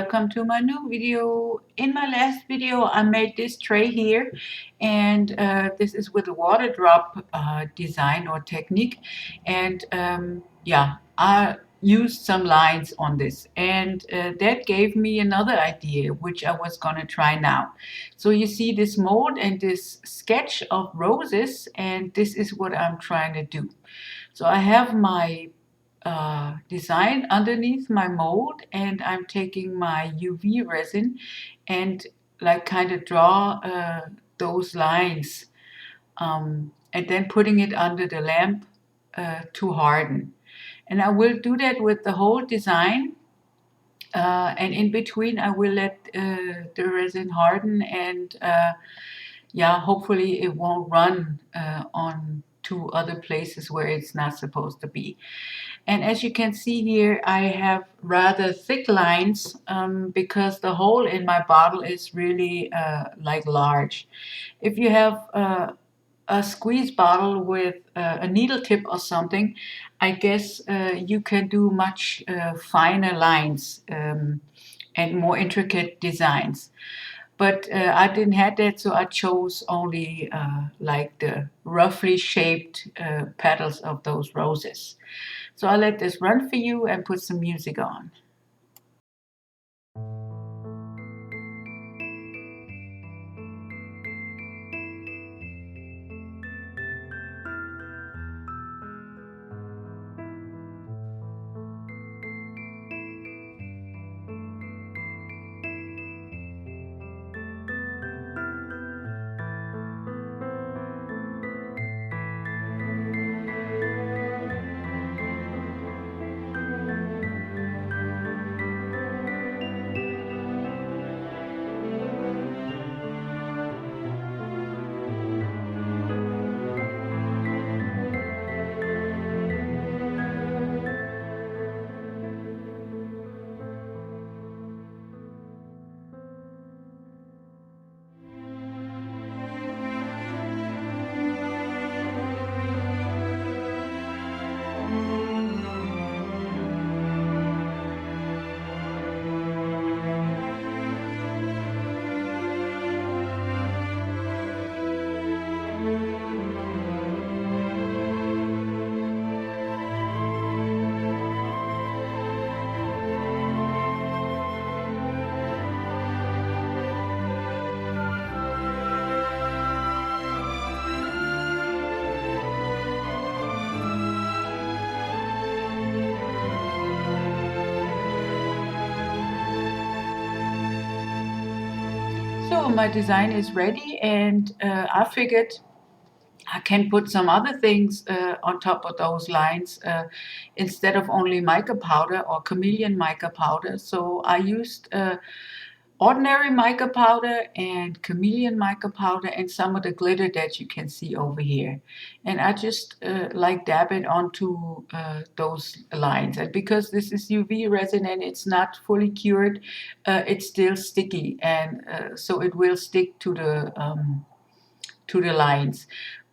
welcome to my new video. In my last video I made this tray here, and this is with a water drop design or technique, and yeah, I used some lines on this, and that gave me another idea which I was gonna try now. So you see this mold and this sketch of roses, and this is what I'm trying to do. So I have my design underneath my mold, and I'm taking my UV resin and like kind of draw those lines, and then putting it under the lamp to harden. And I will do that with the whole design, and in between I will let the resin harden, and yeah, hopefully it won't run on to other places where it's not supposed to be. And as you can see here, I have rather thick lines because the hole in my bottle is really like large. If you have a squeeze bottle with a needle tip or something, I guess you can do much finer lines and more intricate designs. But I didn't have that, so I chose only like the roughly shaped petals of those roses. So I'll let this run for you and put some music on. So my design is ready, and I figured I can put some other things on top of those lines instead of only mica powder or chameleon mica powder. So I used ordinary mica powder and chameleon mica powder and some of the glitter that you can see over here. And I just like dab it onto those lines. And because this is UV resin and it's not fully cured, it's still sticky, and so it will stick to the lines.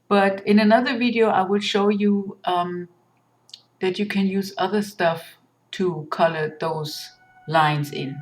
But in another video, I will show you that you can use other stuff to color those lines in.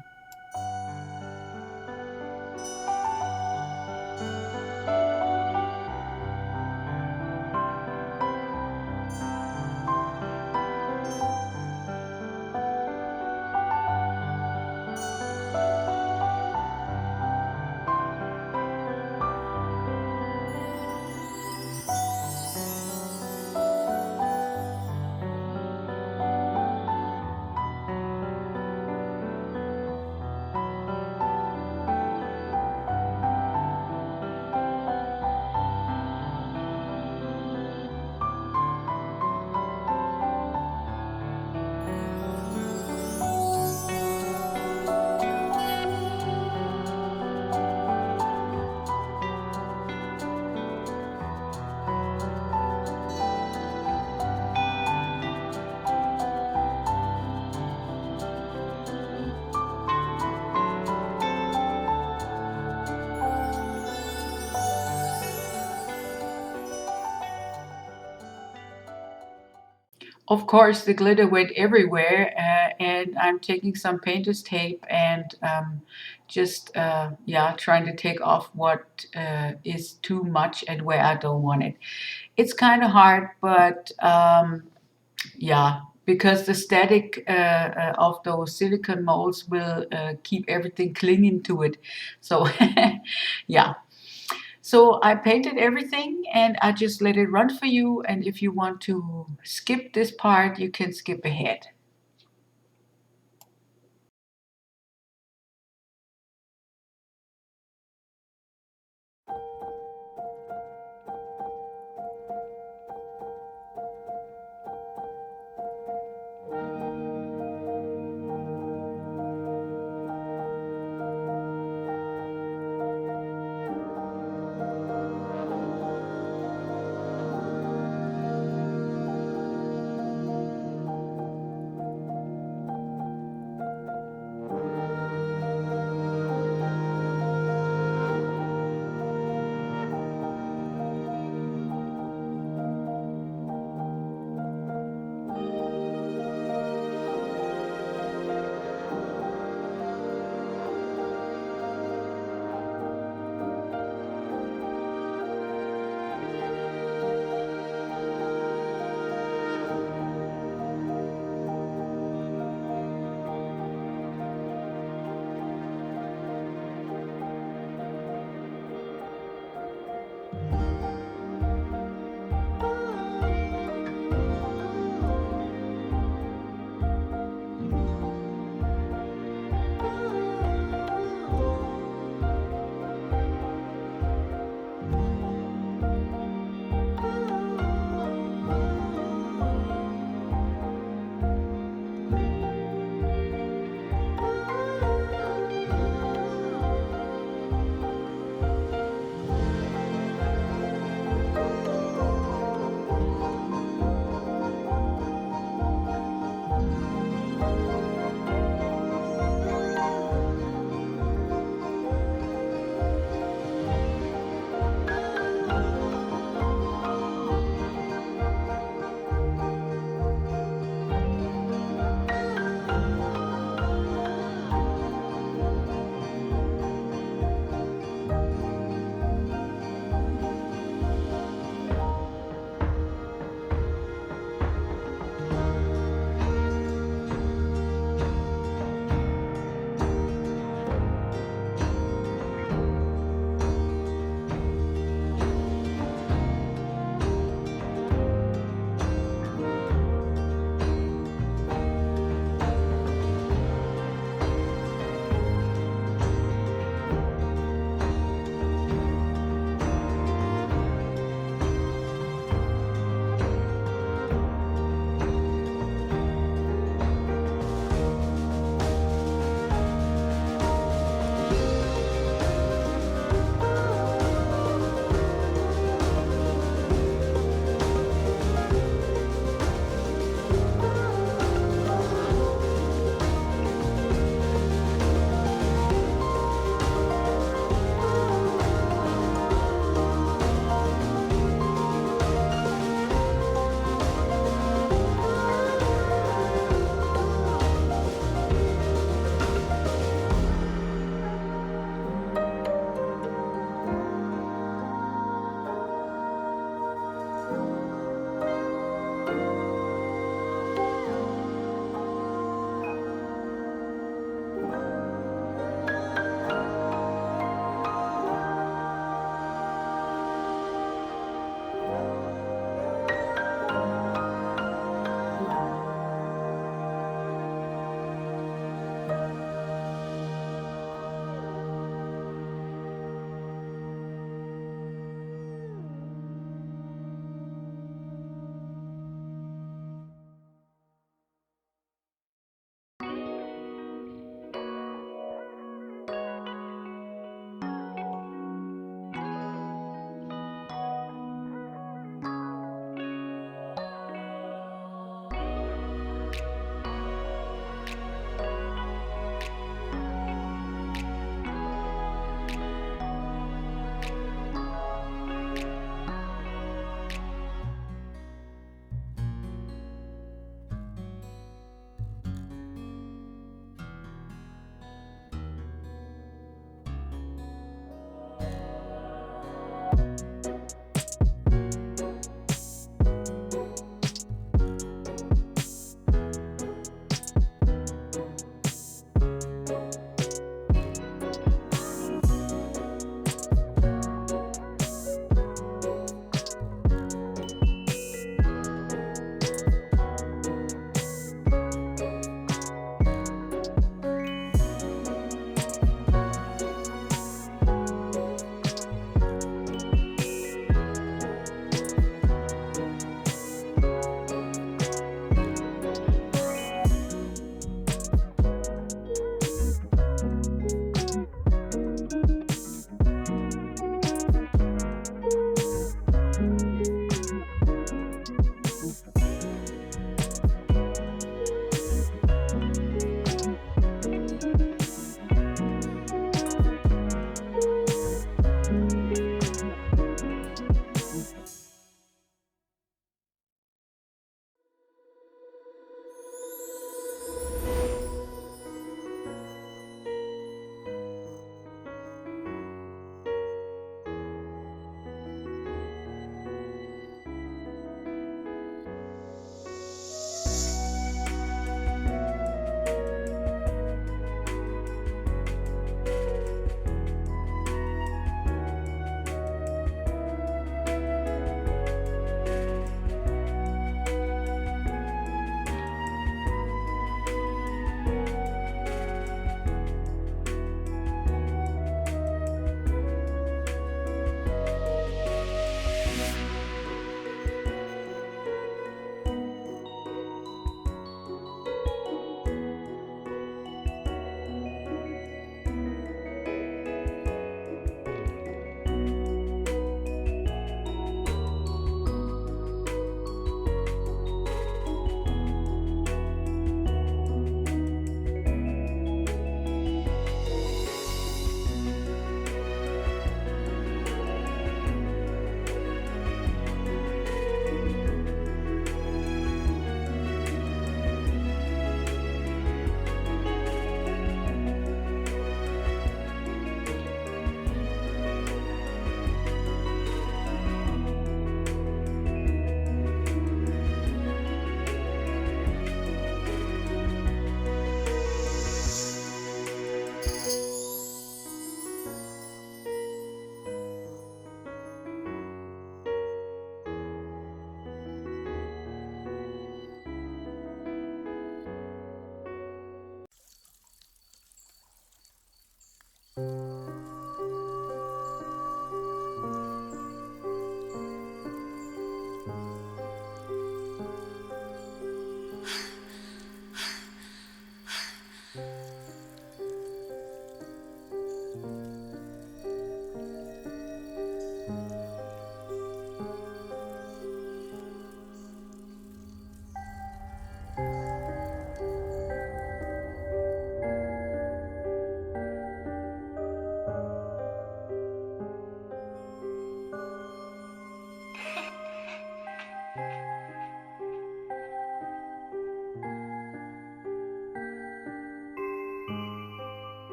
Of course, the glitter went everywhere, and I'm taking some painter's tape and just yeah, trying to take off what is too much and where I don't want it. It's kind of hard, but yeah, because the static of those silicone molds will keep everything clinging to it. So yeah. So I painted everything and I just let it run for you. And if you want to skip this part, you can skip ahead.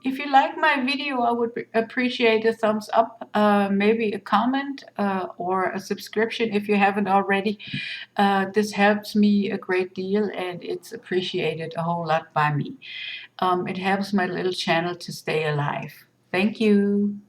If you like my video, I would appreciate a thumbs up, maybe a comment, or a subscription if you haven't already. This helps me a great deal and it's appreciated a whole lot by me. It helps my little channel to stay alive. Thank you.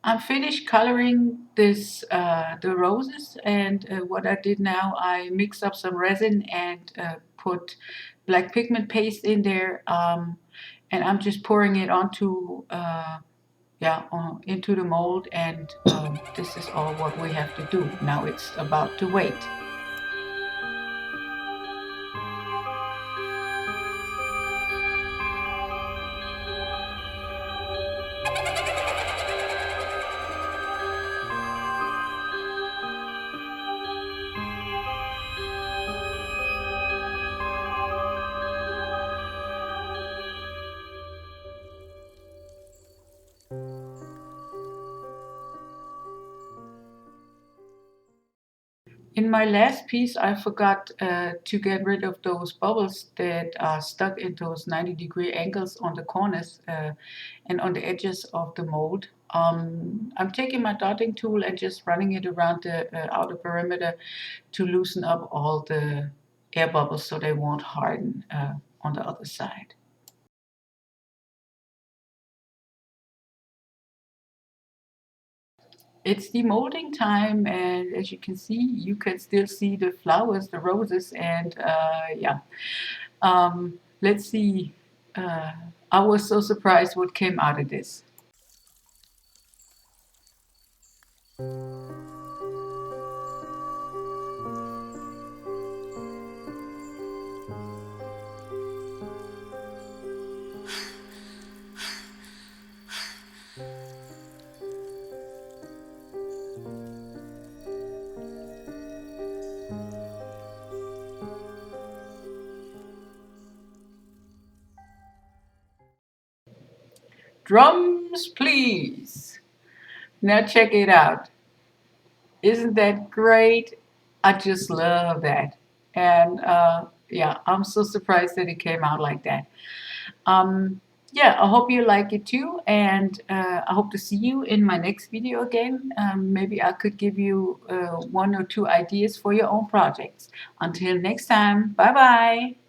I'm finished coloring the roses, and what I did now, I mixed up some resin and put black pigment paste in there, and I'm just pouring it onto into the mold, and this is all what we have to do. Now it's about to wait. In my last piece, I forgot to get rid of those bubbles that are stuck in those 90-degree angles on the corners and on the edges of the mold. I'm taking my dotting tool and just running it around the outer perimeter to loosen up all the air bubbles so they won't harden on the other side. It's demolding time, and as you can see, you can still see the flowers, the roses, and yeah. Let's see. I was so surprised what came out of this. Drums, please. Now check it out. Isn't that great? I just love that. And yeah, I'm so surprised that it came out like that. Yeah, I hope you like it too. And I hope to see you in my next video again. Maybe I could give you 1 or 2 ideas for your own projects. Until next time, bye bye.